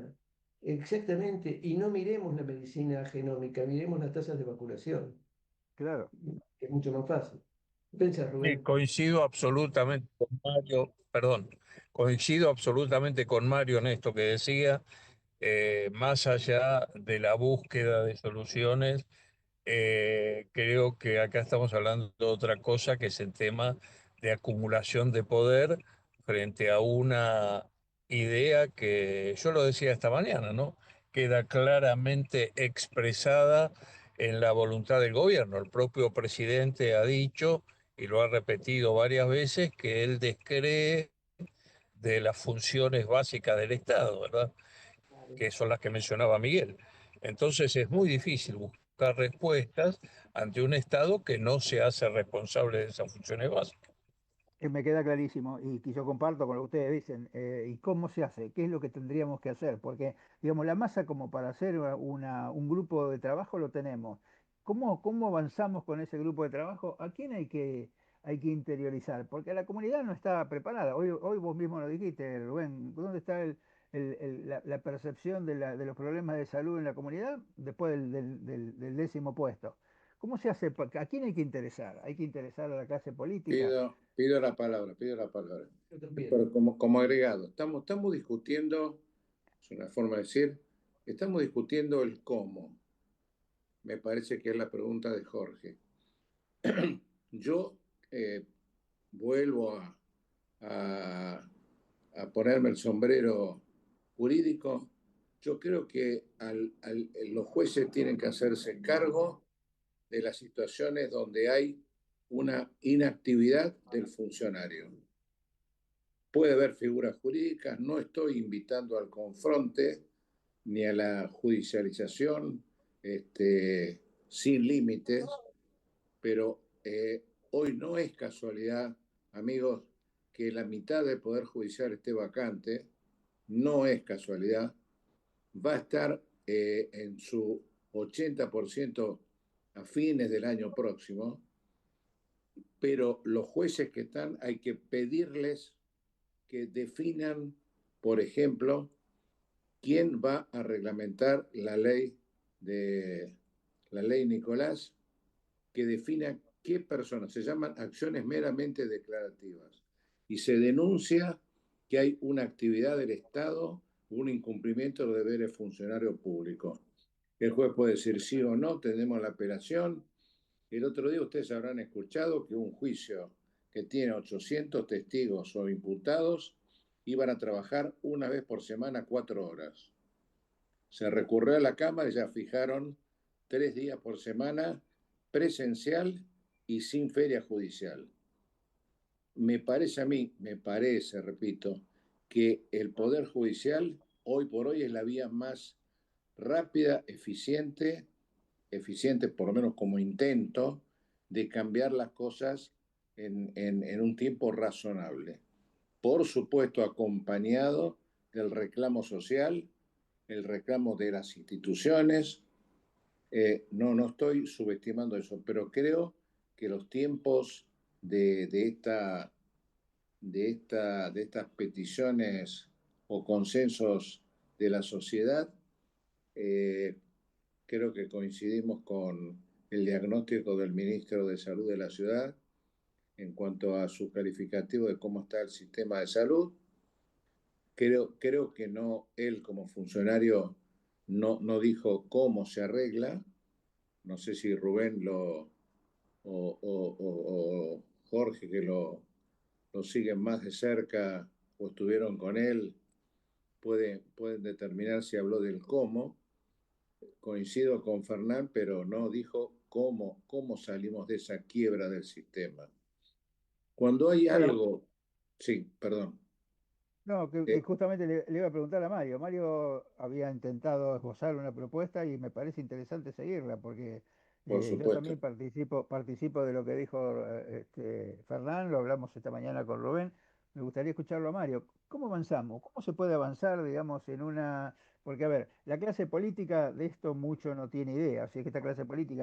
exactamente, y no miremos la medicina genómica, miremos las tasas de vacunación, Claro. que es mucho más fácil. ¿Qué pensás, Sí, Rubén? coincido absolutamente con Mario, perdón, coincido absolutamente con Mario en esto que decía, más allá de la búsqueda de soluciones, creo que acá estamos hablando de otra cosa, que es el tema de acumulación de poder frente a una idea que yo lo decía esta mañana, ¿no? Queda claramente expresada en la voluntad del gobierno. El propio presidente ha dicho, y lo ha repetido varias veces, que él descree de las funciones básicas del Estado, ¿verdad? Que son las que mencionaba Miguel. Entonces es muy difícil buscar respuestas ante un Estado que no se hace responsable de esas funciones básicas. Me queda clarísimo y que yo comparto con lo que ustedes dicen. ¿Y cómo se hace? ¿Qué es lo que tendríamos que hacer? Porque, digamos, la masa como para hacer un grupo de trabajo lo tenemos. ¿Cómo avanzamos con ese grupo de trabajo? ¿A quién hay que interiorizar? Porque la comunidad no está preparada. Hoy vos mismo lo dijiste, Rubén. ¿Dónde está la percepción de los problemas de salud en la comunidad después del 10.º puesto? ¿Cómo se hace? ¿A quién hay que interesar? ¿Hay que interesar a la clase política? Pido la palabra, pido la palabra. Yo también. Pero como agregado, estamos discutiendo, es una forma de decir, estamos discutiendo el cómo. Me parece que es la pregunta de Jorge. Yo vuelvo a, a ponerme el sombrero jurídico. Yo creo que los jueces tienen que hacerse cargo de las situaciones donde hay una inactividad del funcionario. Puede haber figuras jurídicas, no estoy invitando al confronte ni a la judicialización sin límites, pero hoy no es casualidad, amigos, que la mitad del Poder Judicial esté vacante, no es casualidad, va a estar en su 80% a fines del año próximo, pero los jueces que están hay que pedirles que definan, por ejemplo, quién va a reglamentar la ley Nicolás, que defina qué personas, se llaman acciones meramente declarativas, y se denuncia que hay una actividad del Estado, un incumplimiento de deberes funcionarios públicos. El juez puede decir sí o no, tenemos la apelación. El otro día ustedes habrán escuchado que un juicio que tiene 800 testigos o imputados iban a trabajar una vez por semana 4 horas. Se recurrió a la Cámara y ya fijaron 3 días por semana presencial y sin feria judicial. me parece a mí, repito, que el Poder Judicial hoy por hoy es la vía más rápida, eficiente por lo menos como intento, de cambiar las cosas en un tiempo razonable. Por supuesto, acompañado del reclamo social, el reclamo de las instituciones. No estoy subestimando eso, pero creo que los tiempos de estas peticiones o consensos de la sociedad, creo que coincidimos con el diagnóstico del ministro de Salud de la ciudad en cuanto a su calificativo de cómo está el sistema de salud. Creo que no, él como funcionario no dijo cómo se arregla. No sé si Rubén o Jorge, que lo siguen más de cerca o estuvieron con él, pueden determinar si habló del cómo. Coincido con Fernán, pero no dijo cómo salimos de esa quiebra del sistema. Cuando hay algo, sí, perdón. No, que justamente le iba a preguntar a Mario. Mario había intentado esbozar una propuesta y me parece interesante seguirla, porque Por yo también supuesto. participo de lo que dijo Fernán, lo hablamos esta mañana con Rubén. Me gustaría escucharlo a Mario. ¿Cómo avanzamos? ¿Cómo se puede avanzar, digamos, en una... Porque, a ver, la clase política de esto mucho no tiene idea, así que esta clase política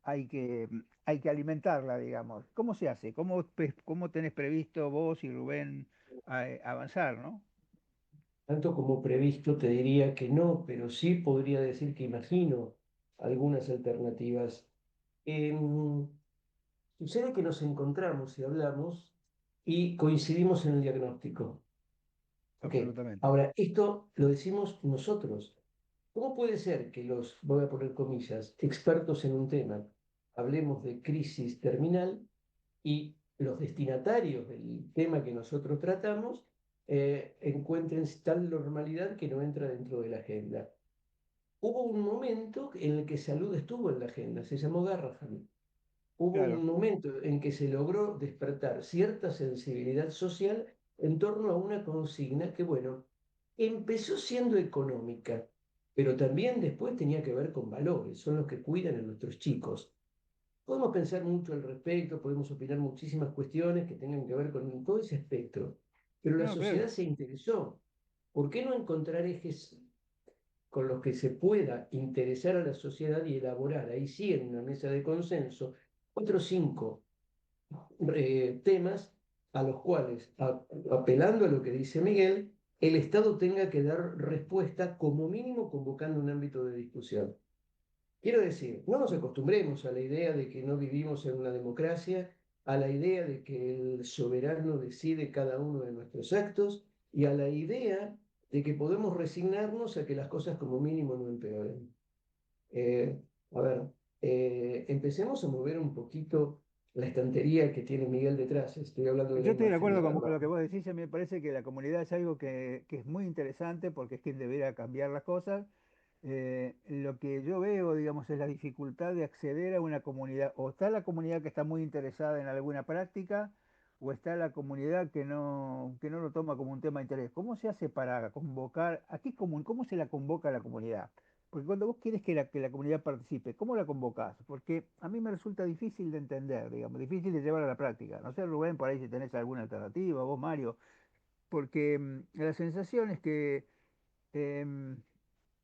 hay que alimentarla, digamos. ¿Cómo se hace? ¿Cómo tenés previsto vos y Rubén avanzar, ¿no? Tanto como previsto, te diría que no, pero sí podría decir que imagino algunas alternativas. Em, Sucede que nos encontramos y hablamos y coincidimos en el diagnóstico. Ok, Absolutamente. ahora, esto lo decimos nosotros. ¿Cómo puede ser que los, voy a poner comillas, expertos en un tema, hablemos de crisis terminal y los destinatarios del tema que nosotros tratamos encuentren tal normalidad que no entra dentro de la agenda? Hubo un momento en el que salud estuvo en la agenda, se llamó Garrahan. Hubo un Claro, momento en que se logró despertar cierta sensibilidad social en torno a una consigna que, bueno, empezó siendo económica, pero también después tenía que ver con valores, son los que cuidan a nuestros chicos. Podemos pensar mucho al respecto, podemos opinar muchísimas cuestiones que tengan que ver con todo ese espectro, pero la no, sociedad claro. se interesó. ¿Por qué no encontrar ejes con los que se pueda interesar a la sociedad y elaborar, ahí sí en una mesa de consenso, 4 o 5 temas a los cuales, apelando a lo que dice Miguel, el Estado tenga que dar respuesta, como mínimo convocando un ámbito de discusión? Quiero decir, no nos acostumbremos a la idea de que no vivimos en una democracia, a la idea de que el soberano decide cada uno de nuestros actos y a la idea de que podemos resignarnos a que las cosas como mínimo no empeoren. Eh, a ver, empecemos a mover un poquito la estantería que tiene Miguel detrás. Estoy hablando de la Yo estoy de imagen acuerdo de con lo Garba. que vos decís. A mí me parece que la comunidad es algo que es muy interesante porque es quien debería cambiar las cosas. Lo que yo veo, digamos, es la dificultad de acceder a una comunidad. O está la comunidad que está muy interesada en alguna práctica, o está la comunidad que no lo toma como un tema de interés. ¿Cómo se hace para convocar? ¿A qué cómo se la convoca a la comunidad? Porque cuando vos quieres que la comunidad participe, ¿cómo la convocás? Porque a mí me resulta difícil de entender, digamos, difícil de llevar a la práctica. No sé, Rubén, por ahí si tenés alguna alternativa, vos, Mario, porque la sensación es que em,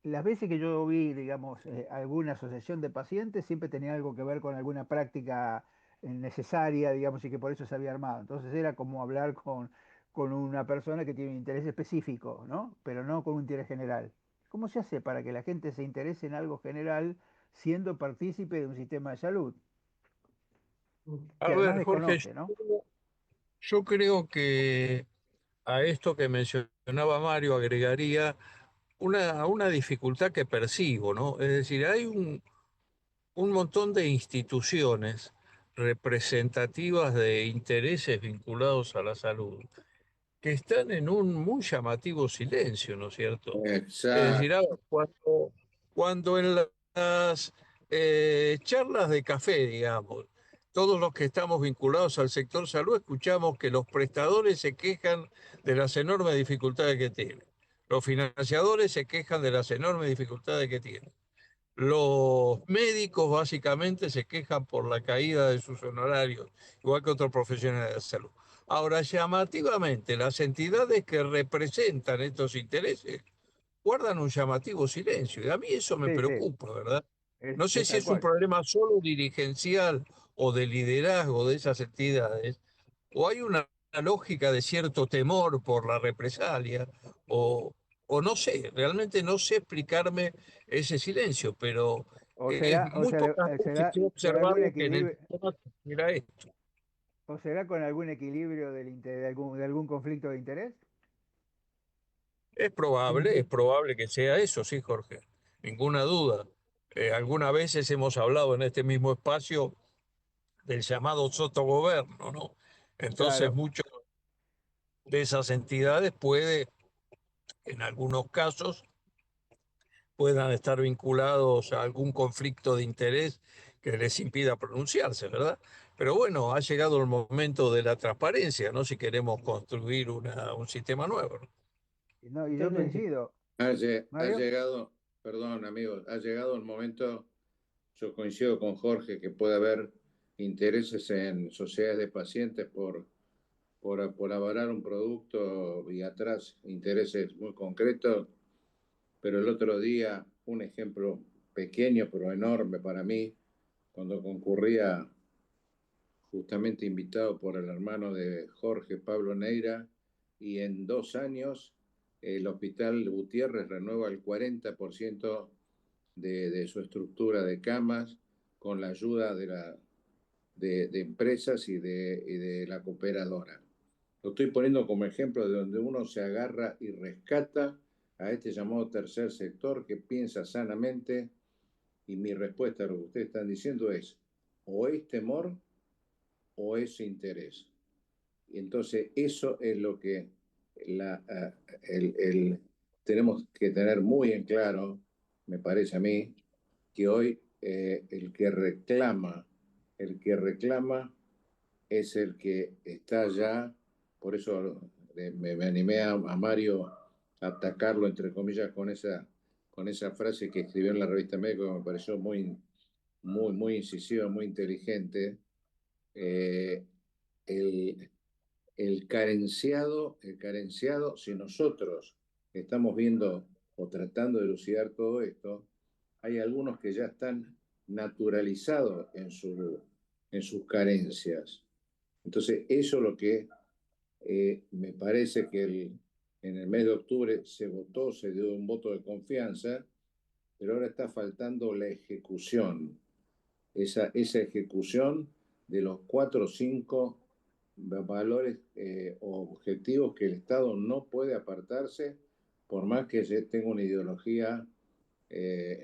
las veces que yo vi, digamos, alguna asociación de pacientes, siempre tenía algo que ver con alguna práctica necesaria, digamos, y que por eso se había armado. Entonces era como hablar con una persona que tiene un interés específico, ¿no? Pero no con un interés general. ¿Cómo se hace para que la gente se interese en algo general siendo partícipe de un sistema de salud A que además ver, Jorge, desconoce, ¿no? yo creo que a esto que mencionaba Mario agregaría una dificultad que percibo, ¿no? Es decir, hay un montón de instituciones representativas de intereses vinculados a la salud que están en un muy llamativo silencio, ¿no es cierto? Es decir, Exacto. cuando en las charlas de café, digamos, todos los que estamos vinculados al sector salud escuchamos que los prestadores se quejan de las enormes dificultades que tienen. Los financiadores se quejan de las enormes dificultades que tienen. Los médicos básicamente se quejan por la caída de sus honorarios, igual que otros profesionales de la salud. Ahora, llamativamente, las entidades que representan estos intereses guardan un llamativo silencio. Y a mí eso me Sí, sí, preocupa, ¿verdad? No sé es si tal es un cual. problema solo dirigencial o de liderazgo de esas entidades, o hay una lógica de cierto temor por la represalia, o, o no sé, realmente no sé explicarme ese silencio, pero O es será, o muy será, pocas veces será que he con algún observado que en el equilibrio, sistema era esto. o será con algún equilibrio de algún conflicto de interés. Es probable que sea eso, sí, Jorge, ninguna duda. Algunas veces hemos hablado en este mismo espacio del llamado sotogobierno, ¿no? Entonces, Claro, muchas de esas entidades en algunos casos, puedan estar vinculados a algún conflicto de interés que les impida pronunciarse, ¿verdad? Pero bueno, ha llegado el momento de la transparencia, ¿no? Si queremos construir un sistema nuevo, ¿no? no, y yo Totalmente. coincido. Ha Mario, llegado, perdón amigos, ha llegado el momento, yo coincido con Jorge, que puede haber intereses en sociedades de pacientes por avalar un producto y atrás intereses muy concretos, pero el otro día, un ejemplo pequeño pero enorme para mí, cuando concurría justamente invitado por el hermano de Jorge, Pablo Neira, y en 2 años el Hospital Gutiérrez renueva el 40% de su estructura de camas con la ayuda de empresas y de la cooperadora. Lo estoy poniendo como ejemplo de donde uno se agarra y rescata a este llamado tercer sector que piensa sanamente, y mi respuesta a lo que ustedes están diciendo es o es temor o es interés. Y entonces eso es lo que la, tenemos que tener muy en claro, me parece a mí, que hoy el que reclama es el que está ya, por eso me animé a Mario a atacarlo, entre comillas, con esa frase que escribió en la revista Médico, que me pareció muy, muy, muy incisiva, muy inteligente. Eh, el, el carenciado, si nosotros estamos viendo o tratando de elucidar todo esto, hay algunos que ya están naturalizados en sus carencias. Entonces, eso es lo que me parece que en el mes de octubre se votó, se dio un voto de confianza, pero ahora está faltando la ejecución, esa ejecución de los 4 o 5 valores o objetivos que el Estado no puede apartarse, por más que tenga una ideología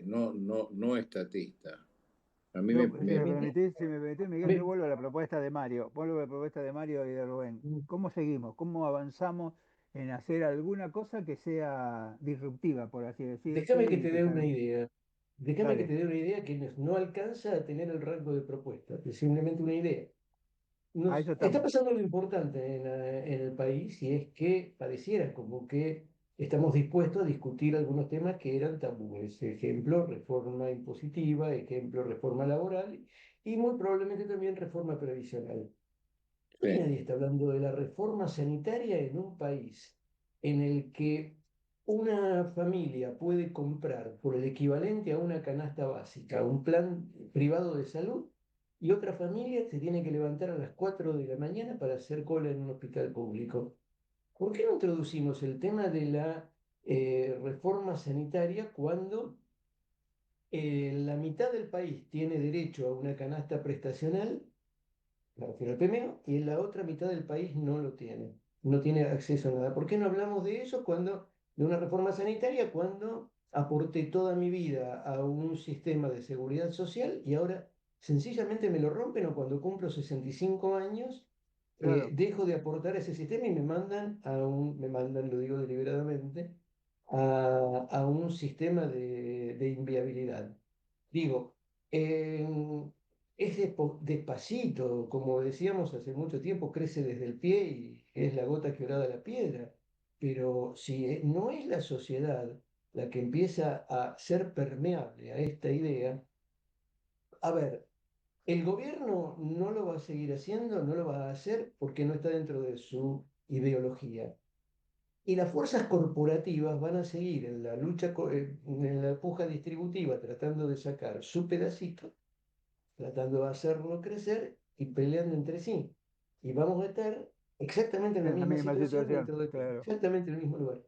no estatista. A mí No, me, pues, si me me- permitís, si me permitís, Miguel, yo me- vuelvo a la propuesta de Mario, vuelvo a la propuesta de Mario y de Rubén. ¿Cómo seguimos? ¿Cómo avanzamos en hacer alguna cosa que sea disruptiva, por así decirse, déjame que y te que dé una salga? idea. Déjame que te Dale. dé una idea que no alcanza a tener el rango de propuesta, es simplemente una idea. A eso Está estamos. pasando algo importante en el país y es que pareciera como que estamos dispuestos a discutir algunos temas que eran tabúes. Ejemplo, reforma impositiva, ejemplo, reforma laboral y muy probablemente también reforma previsional. Hoy sí, nadie está hablando de la reforma sanitaria en un país en el que una familia puede comprar por el equivalente a una canasta básica un plan privado de salud y otra familia se tiene que levantar a las 4 de la mañana para hacer cola en un hospital público. ¿Por qué no introducimos el tema de la reforma sanitaria cuando la mitad del país tiene derecho a una canasta prestacional, me refiero al PMO, y en la otra mitad del país no lo tiene, no tiene acceso a nada? ¿Por qué no hablamos de eso de una reforma sanitaria, cuando aporté toda mi vida a un sistema de seguridad social y ahora sencillamente me lo rompen, o cuando cumplo 65 años Claro. dejo de aportar a ese sistema y me mandan, lo digo deliberadamente, a un sistema de inviabilidad? Digo, es despacito, como decíamos hace mucho tiempo, crece desde el pie y es la gota que horada la piedra. Pero si no es la sociedad la que empieza a ser permeable a esta idea, a ver, el gobierno no lo va a seguir haciendo, no lo va a hacer porque no está dentro de su ideología. Y las fuerzas corporativas van a seguir en la lucha, en la puja distributiva, tratando de sacar su pedacito, tratando de hacerlo crecer y peleando entre sí. Y vamos a estar exactamente en la En la misma misma situación situación, dentro de poco, claro. exactamente en el mismo lugar.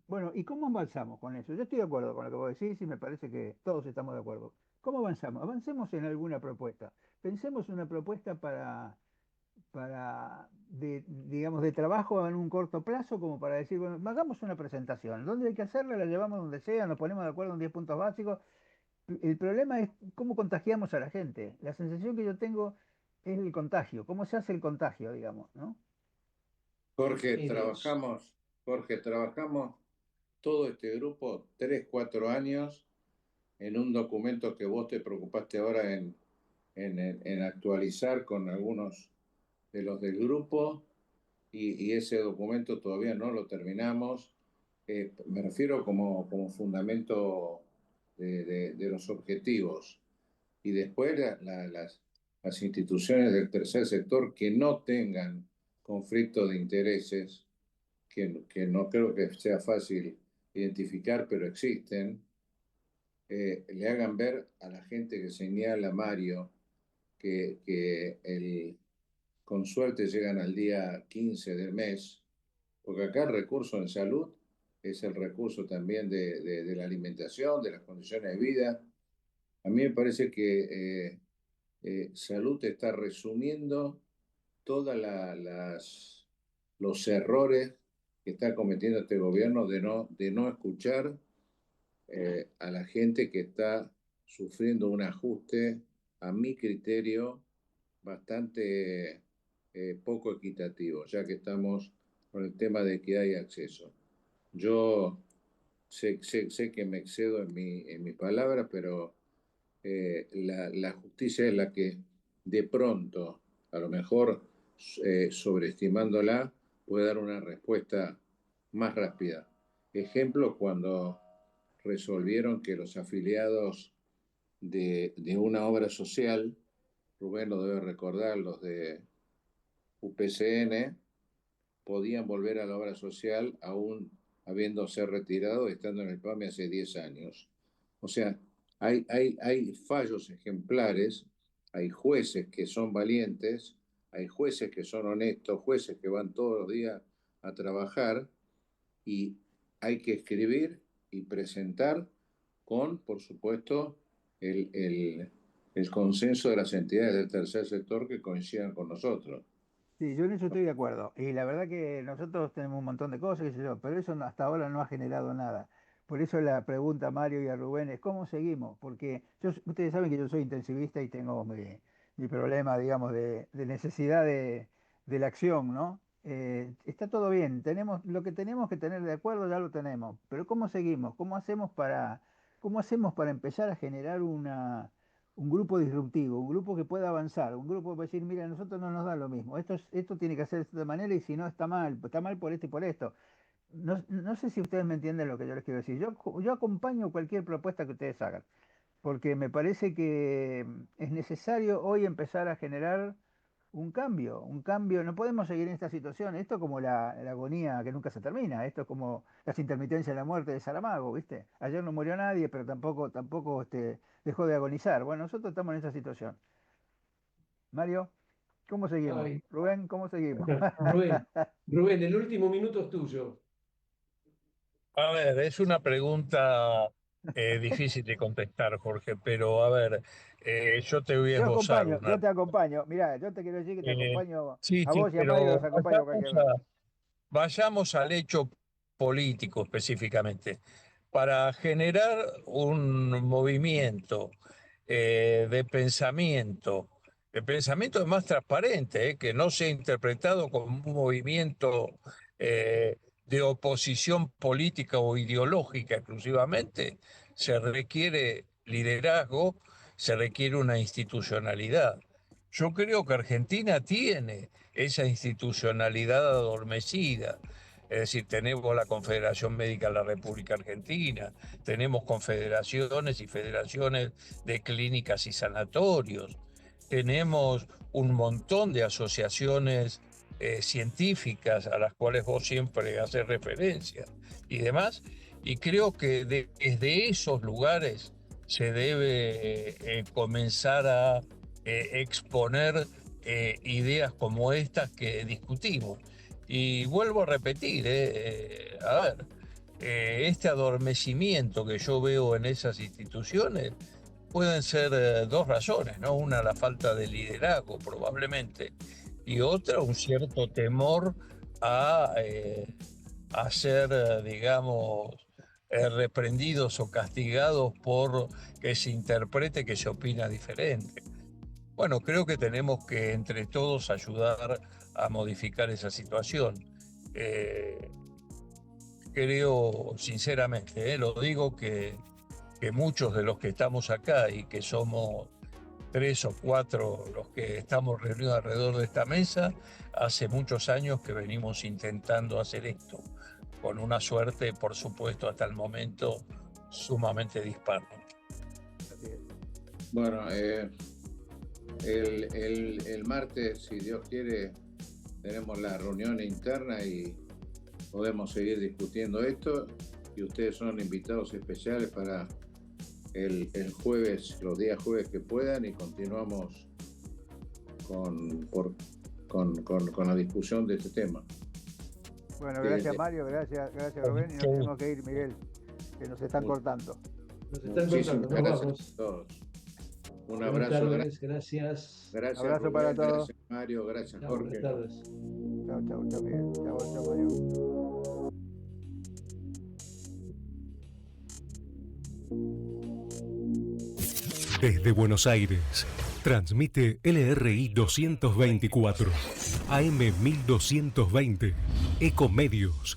Bueno, ¿y cómo avanzamos con eso? Yo estoy de acuerdo con lo que vos decís y me parece que todos estamos de acuerdo. ¿Cómo avanzamos? Avancemos en alguna propuesta. Pensemos una propuesta digamos, de trabajo en un corto plazo, como para decir, bueno, hagamos una presentación. ¿Dónde hay que hacerla? La llevamos donde sea, nos ponemos de acuerdo en 10 puntos básicos. El problema es cómo contagiamos a la gente. La sensación que yo tengo es el contagio. ¿Cómo se hace el contagio, digamos, ¿no? Jorge, Mire, trabajamos todo este grupo 3, 4 años en un documento que vos te preocupaste ahora en actualizar con algunos de los del grupo y ese documento todavía no lo terminamos. Me refiero como fundamento de los objetivos. Y después las instituciones del tercer sector que no tengan conflicto de intereses, que no creo que sea fácil identificar, pero existen, le hagan ver a la gente que señala Mario que con suerte llegan al día 15 del mes, porque acá el recurso en salud es el recurso también de la alimentación, de las condiciones de vida. A mí me parece que salud está resumiendo todos los errores que está cometiendo este gobierno de no escuchar a la gente que está sufriendo un ajuste, a mi criterio, bastante poco equitativo, ya que estamos con el tema de equidad y acceso. Yo sé que me excedo en mi palabra, pero la justicia es la que de pronto, a lo mejor sobreestimándola, puede dar una respuesta más rápida. Ejemplo, cuando resolvieron que los afiliados de una obra social, Rubén lo debe recordar, los de UPCN, podían volver a la obra social aún habiéndose retirado, estando en el PAMI hace 10 años. O sea, hay fallos ejemplares, hay jueces que son valientes, hay jueces que son honestos, jueces que van todos los días a trabajar y hay que escribir y presentar con, por supuesto, el consenso de las entidades del tercer sector que coincidan con nosotros. Sí, yo en eso estoy de acuerdo. Y la verdad que nosotros tenemos un montón de cosas, qué sé yo, pero eso hasta ahora no ha generado nada. Por eso la pregunta a Mario y a Rubén es, ¿cómo seguimos? Porque ustedes saben que yo soy intensivista y tengo mi problema, digamos, de necesidad de la acción, ¿no? Está todo bien, tenemos lo que tenemos que tener de acuerdo, ya lo tenemos, pero ¿cómo seguimos? ¿Cómo hacemos para empezar a generar un grupo disruptivo, un grupo que pueda avanzar, un grupo que pueda decir, mira, a nosotros no nos da lo mismo, esto tiene que hacerse de esta manera y si no está mal por esto y por esto? No sé si ustedes me entienden lo que yo les quiero decir. Yo acompaño cualquier propuesta que ustedes hagan, porque me parece que es necesario hoy empezar a generar un cambio. No podemos seguir en esta situación. Esto es como la agonía que nunca se termina. Esto es como las intermitencias de la muerte de Saramago, ¿viste? Ayer no murió nadie, pero tampoco dejó de agonizar. Bueno, nosotros estamos en esta situación. Mario, ¿cómo seguimos? ay, Rubén, ¿cómo seguimos? Rubén, Rubén, el último minuto es tuyo. A ver, es una pregunta difícil de contestar, Jorge, pero a ver, yo te voy a esbozar una. Yo te acompaño. Mirá, yo te quiero decir que te acompaño Sí, a sí, vos y a Mario, pero los acompaño a cualquier lado. vayamos al hecho político específicamente. Para generar un movimiento de pensamiento más transparente, que no sea interpretado como un movimiento de oposición política o ideológica exclusivamente, se requiere liderazgo se requiere una institucionalidad. Yo creo que Argentina tiene esa institucionalidad adormecida. Es decir, tenemos la Confederación Médica de la República Argentina, tenemos confederaciones y federaciones de clínicas y sanatorios, tenemos un montón de asociaciones científicas a las cuales vos siempre haces referencia y demás, y creo que desde esos lugares se debe comenzar a exponer ideas como estas que discutimos. Y vuelvo a repetir, este adormecimiento que yo veo en esas instituciones pueden ser dos razones, ¿no? Una, la falta de liderazgo probablemente, y otra, un cierto temor a ser, digamos, reprendidos o castigados por que se interprete que se opina diferente. Bueno, creo que tenemos que entre todos ayudar a modificar esa situación. Creo sinceramente, lo digo, que muchos de los que estamos acá y que somos 3 o 4 los que estamos reunidos alrededor de esta mesa, hace muchos años que venimos intentando hacer esto, con una suerte, por supuesto, hasta el momento sumamente dispar. Bueno, el martes, si Dios quiere, tenemos la reunión interna y podemos seguir discutiendo esto, y ustedes son invitados especiales para el jueves, los días jueves que puedan, y continuamos con la discusión de este tema. Bueno, gracias Mario, gracias Rubén, y nos tenemos que ir, Miguel, que nos están cortando. Nos están cortando, nos vamos. A todos. Un Buenas abrazo. tardes, gracias. Gracias, abrazo Rubén, para todos. Gracias, Mario. Gracias, Chao, Jorge. buenas tardes. Chao, Miguel. Chao, Mario. Desde Buenos Aires, transmite LRI 224, AM 1220, Ecomedios,